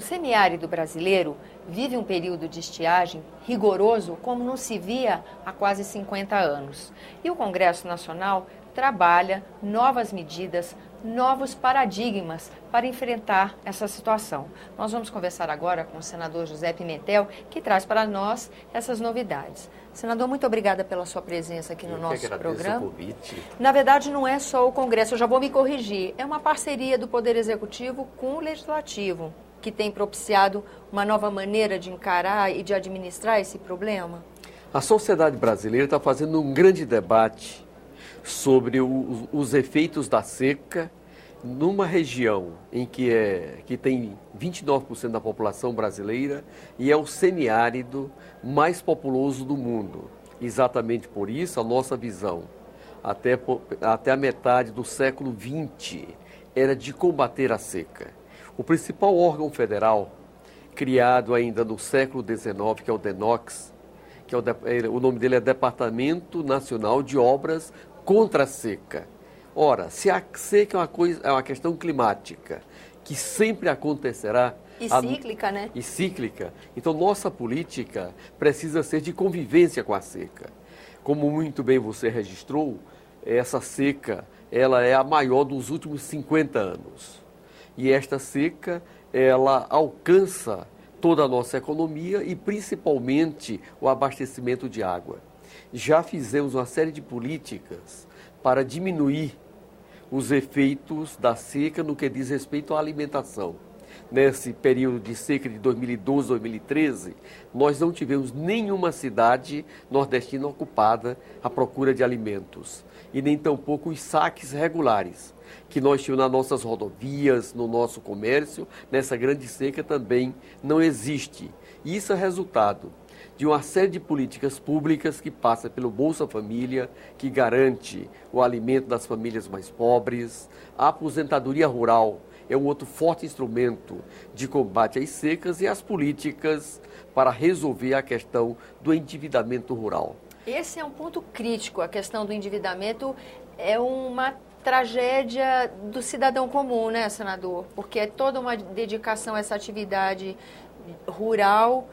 semiárido brasileiro vive um período de estiagem rigoroso como não se via há quase 50 anos. E o Congresso Nacional trabalha novas medidas, novos paradigmas para enfrentar essa situação. Nós vamos conversar agora com o senador José Pimentel, que traz para nós essas novidades. Senador, muito obrigada pela sua presença aqui no nosso programa. O convite. Na verdade, não é só o Congresso, eu já vou me corrigir, é uma parceria do Poder Executivo com o Legislativo, que tem propiciado uma nova maneira de encarar e de administrar esse problema? A sociedade brasileira está fazendo um grande debate sobre os efeitos da seca numa região em que tem 29% da população brasileira e é o semiárido mais populoso do mundo. Exatamente por isso, a nossa visão, até a metade do século XX, era de combater a seca. O principal órgão federal, criado ainda no século XIX, que é o DENOX, o nome dele é Departamento Nacional de Obras contra a Seca. Ora, se a seca é uma questão climática, que sempre acontecerá... E cíclica, né? E cíclica. Então, nossa política precisa ser de convivência com a seca. Como muito bem você registrou, essa seca ela é a maior dos últimos 50 anos. E esta seca, ela alcança toda a nossa economia e principalmente o abastecimento de água. Já fizemos uma série de políticas para diminuir os efeitos da seca no que diz respeito à alimentação. Nesse período de seca de 2012, 2013, nós não tivemos nenhuma cidade nordestina ocupada à procura de alimentos e nem tampouco os saques regulares que nós tínhamos nas nossas rodovias, no nosso comércio, nessa grande seca também não existe. E isso é resultado de uma série de políticas públicas que passa pelo Bolsa Família, que garante o alimento das famílias mais pobres. A aposentadoria rural é um outro forte instrumento de combate às secas e as políticas para resolver a questão do endividamento rural. Esse é um ponto crítico, a questão do endividamento é uma tragédia do cidadão comum, né, senador? Porque é toda uma dedicação a essa atividade rural,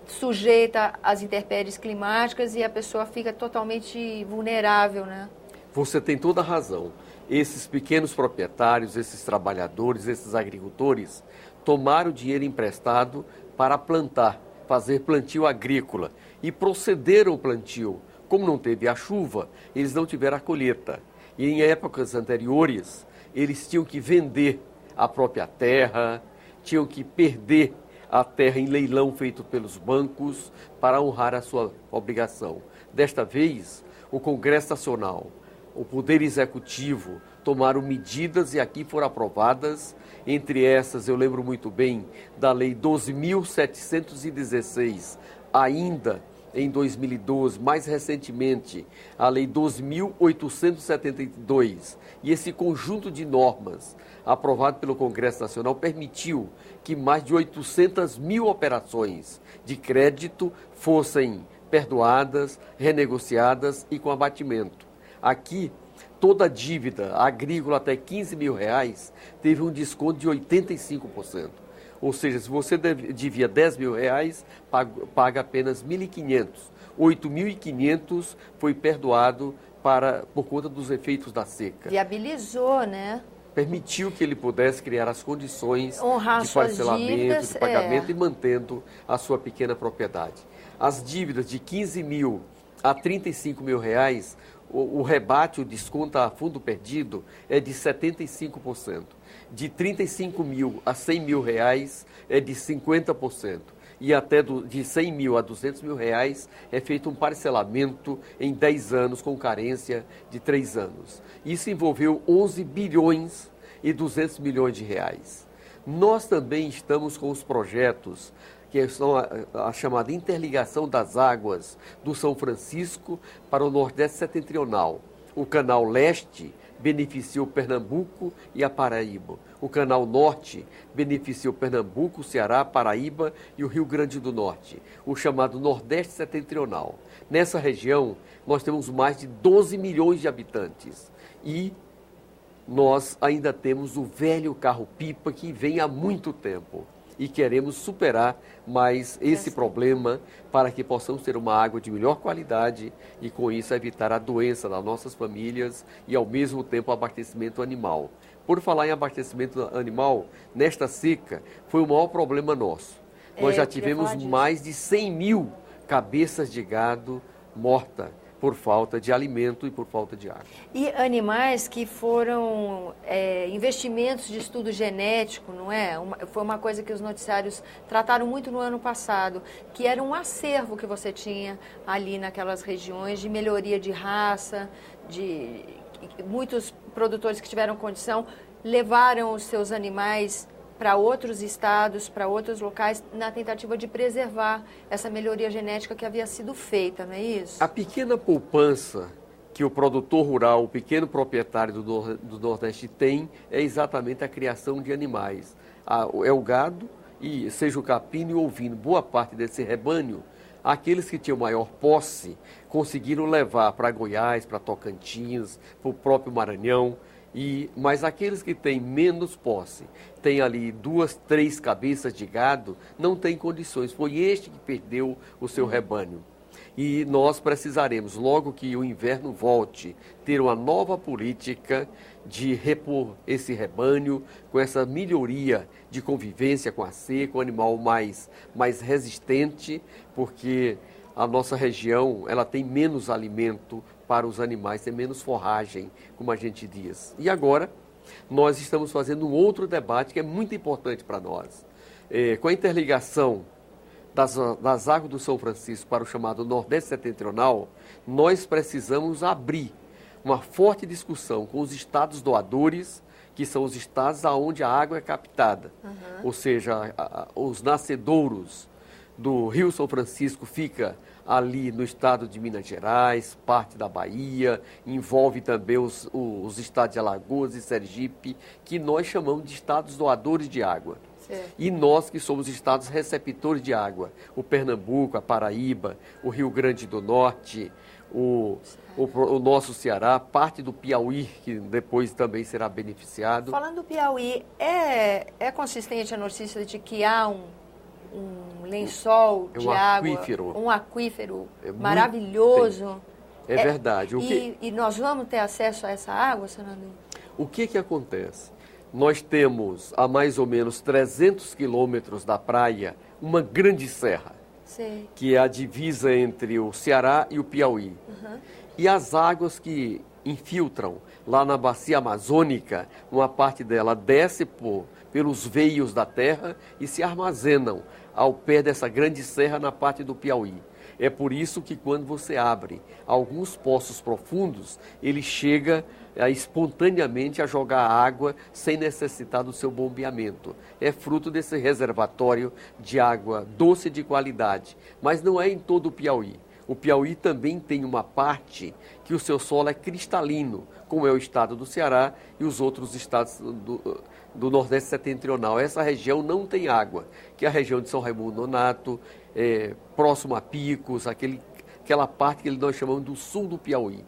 sujeita às intempéries climáticas e a pessoa fica totalmente vulnerável, né? Você tem toda a razão. Esses pequenos proprietários, esses trabalhadores, esses agricultores tomaram o dinheiro emprestado para plantar, fazer plantio agrícola e procederam ao plantio. Como não teve a chuva, eles não tiveram a colheita. E em épocas anteriores, eles tinham que vender a própria terra, tinham que perder a terra em leilão feito pelos bancos para honrar a sua obrigação. Desta vez, o Congresso Nacional, o Poder Executivo tomaram medidas e aqui foram aprovadas. Entre essas, eu lembro muito bem da Lei 12.716, ainda em 2012, mais recentemente, a Lei 2.872. E esse conjunto de normas aprovado pelo Congresso Nacional permitiu que mais de 800 mil operações de crédito fossem perdoadas, renegociadas e com abatimento. Aqui, toda dívida agrícola até R$15 mil teve um desconto de 85%. Ou seja, se você devia R$10 mil, paga apenas 1.500. 8.500 foi perdoado por conta dos efeitos da seca. Viabilizou, né? Permitiu que ele pudesse criar as condições honrar de parcelamento, dívidas, de pagamento e mantendo a sua pequena propriedade. As dívidas de R$15 mil a R$35 mil, o rebate, o desconto a fundo perdido é de 75%. De 35 mil a 100 mil reais é de 50%. E até de 100 mil a 200 mil reais é feito um parcelamento em 10 anos com carência de 3 anos. Isso envolveu 11 bilhões e 200 milhões de reais. Nós também estamos com os projetos que são a chamada interligação das águas do São Francisco para o Nordeste Setentrional. O Canal Leste beneficiou Pernambuco e a Paraíba. O Canal Norte beneficiou Pernambuco, Ceará, Paraíba e o Rio Grande do Norte, o chamado Nordeste Setentrional. Nessa região, nós temos mais de 12 milhões de habitantes e nós ainda temos o velho carro-pipa que vem há muito tempo. e queremos superar mais esse problema para que possamos ter uma água de melhor qualidade e com isso evitar a doença das nossas famílias e ao mesmo tempo o abastecimento animal. Por falar em abastecimento animal, nesta seca foi o maior problema nosso. Nós já tivemos mais de 100 mil cabeças de gado mortas por falta de alimento e por falta de água. E animais que foram investimentos de estudo genético, não é? Foi uma coisa que os noticiários trataram muito no ano passado, que era um acervo que você tinha ali naquelas regiões de melhoria de raça, muitos produtores que tiveram condição levaram os seus animais para outros estados, para outros locais, na tentativa de preservar essa melhoria genética que havia sido feita, não é isso? A pequena poupança que o produtor rural, o pequeno proprietário do Nordeste tem, é exatamente a criação de animais. É o gado, e seja o capim e o ovino, boa parte desse rebanho, aqueles que tinham maior posse, conseguiram levar para Goiás, para Tocantins, para o próprio Maranhão, mas aqueles que têm menos posse, têm ali 2, 3 cabeças de gado, não têm condições. Foi este que perdeu o seu rebanho. E nós precisaremos, logo que o inverno volte, ter uma nova política de repor esse rebanho com essa melhoria de convivência com a seca, um animal mais resistente, porque a nossa região ela tem menos alimento para os animais, tem menos forragem, como a gente diz. E agora, nós estamos fazendo um outro debate que é muito importante para nós. Com a interligação das águas do São Francisco para o chamado Nordeste Setentrional, nós precisamos abrir uma forte discussão com os estados doadores, que são os estados onde a água é captada. Ou seja, os nascedouros do Rio São Francisco fica ali no estado de Minas Gerais, parte da Bahia, envolve também os estados de Alagoas e Sergipe, que nós chamamos de estados doadores de água. Certo. E nós que somos estados receptores de água, o Pernambuco, a Paraíba, o Rio Grande do Norte, o nosso Ceará, parte do Piauí, que depois também será beneficiado. Falando do Piauí, é consistente a notícia de que há um lençol de água, um aquífero maravilhoso. É verdade. E nós vamos ter acesso a essa água, senador? O que acontece? Nós temos a mais ou menos 300 quilômetros da praia uma grande serra, que é a divisa entre o Ceará e o Piauí. E as águas que infiltram lá na bacia amazônica, uma parte dela desce pelos veios da terra e se armazenam ao pé dessa grande serra na parte do Piauí. É por isso que quando você abre alguns poços profundos, ele chega espontaneamente a jogar água sem necessitar do seu bombeamento. É fruto desse reservatório de água doce de qualidade, mas não é em todo o Piauí. O Piauí também tem uma parte que o seu solo é cristalino, como é o estado do Ceará e os outros estados do Nordeste Setentrional. Essa região não tem água, que é a região de São Raimundo Nonato, próximo a Picos, aquela parte que nós chamamos do sul do Piauí.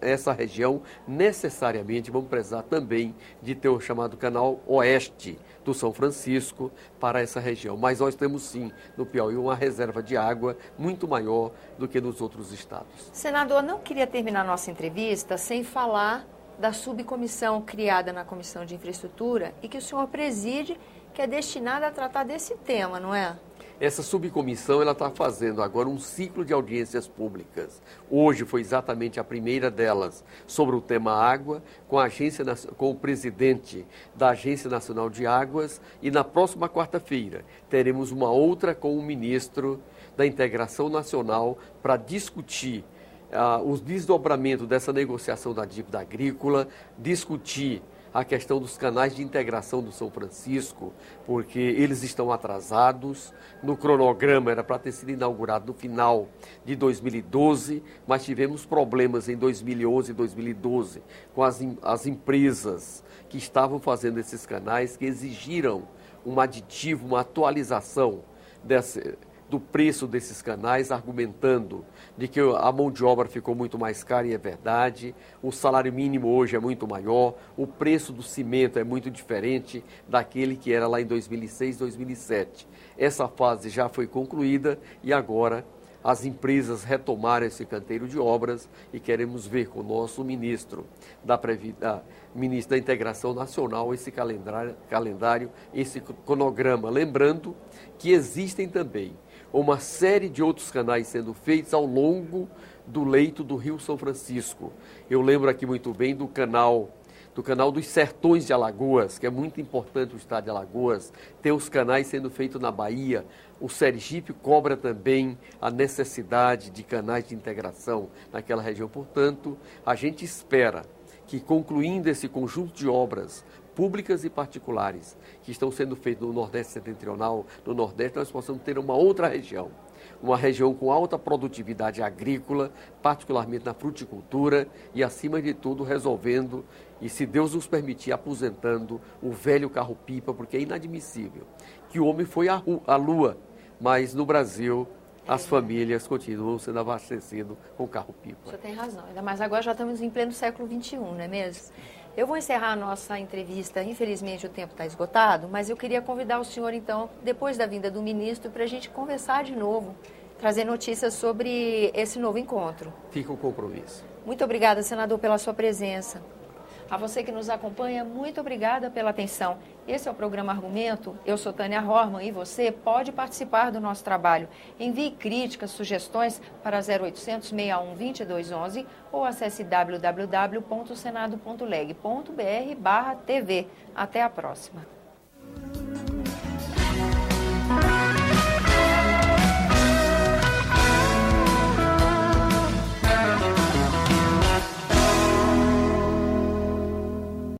Essa região, necessariamente, vamos precisar também de ter o chamado canal oeste do São Francisco para essa região. Mas nós temos, sim, no Piauí, uma reserva de água muito maior do que nos outros estados. Senador, não queria terminar nossa entrevista sem falar da subcomissão criada na Comissão de Infraestrutura e que o senhor preside, que é destinada a tratar desse tema, não é? Essa subcomissão está fazendo agora um ciclo de audiências públicas. Hoje foi exatamente a primeira delas sobre o tema água, com o presidente da Agência Nacional de Águas, e na próxima quarta-feira teremos uma outra com o ministro da Integração Nacional para discutir os desdobramentos dessa negociação da dívida agrícola, discutir a questão dos canais de integração do São Francisco, porque eles estão atrasados. No cronograma era para ter sido inaugurado no final de 2012, mas tivemos problemas em 2011 e 2012 com as empresas que estavam fazendo esses canais, que exigiram um aditivo, uma atualização do preço desses canais, argumentando de que a mão de obra ficou muito mais cara, e é verdade, o salário mínimo hoje é muito maior, o preço do cimento é muito diferente daquele que era lá em 2006, 2007. Essa fase já foi concluída e agora as empresas retomaram esse canteiro de obras e queremos ver com o nosso ministro ministro da Integração Nacional esse calendário, esse cronograma. Lembrando que existem também uma série de outros canais sendo feitos ao longo do leito do Rio São Francisco. Eu lembro aqui muito bem do canal dos Sertões de Alagoas, que é muito importante o estado de Alagoas, tem os canais sendo feitos na Bahia. O Sergipe cobra também a necessidade de canais de integração naquela região. Portanto, a gente espera que, concluindo esse conjunto de obras públicas e particulares que estão sendo feitas no Nordeste Setentrional, no Nordeste, nós possamos ter uma outra região. Uma região com alta produtividade agrícola, particularmente na fruticultura e, acima de tudo, resolvendo e, se Deus nos permitir, aposentando o velho carro-pipa, porque é inadmissível que o homem foi à Lua, mas no Brasil as famílias continuam sendo abastecidas com carro-pipa. O senhor tem razão, ainda mais agora já estamos em pleno século XXI, não é mesmo? Eu vou encerrar a nossa entrevista, infelizmente o tempo está esgotado, mas eu queria convidar o senhor, então, depois da vinda do ministro, para a gente conversar de novo, trazer notícias sobre esse novo encontro. Fica o compromisso. Muito obrigada, senador, pela sua presença. A você que nos acompanha, muito obrigada pela atenção. Esse é o programa Argumento. Eu sou Tânia Horman e você pode participar do nosso trabalho. Envie críticas, sugestões para 0800 61 2211 ou acesse www.senado.leg.br/TV. Até a próxima.